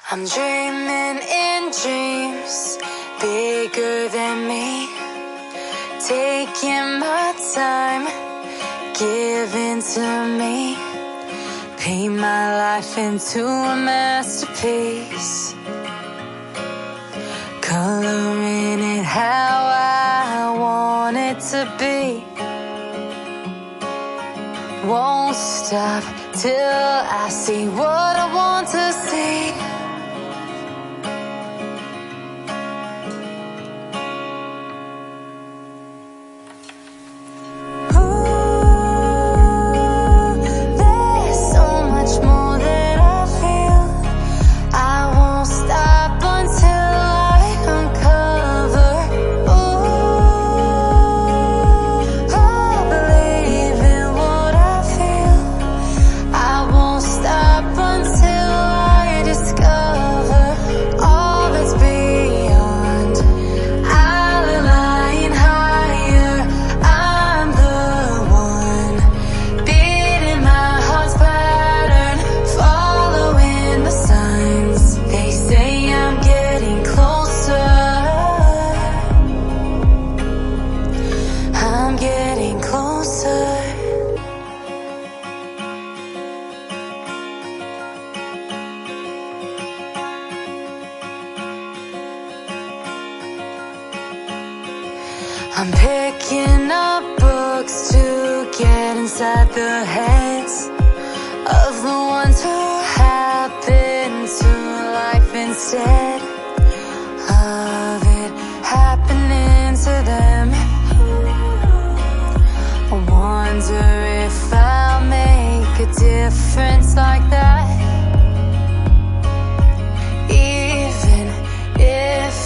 I'm dreaming in dreams bigger than me, taking my time, giving to me, paint my life into a masterpiece, coloring it how I want it to be. Won't stop till I see what I want to see. I'm picking up books to get inside the heads of the ones who happen to life instead of it happening to them. I wonder if I'll make a difference.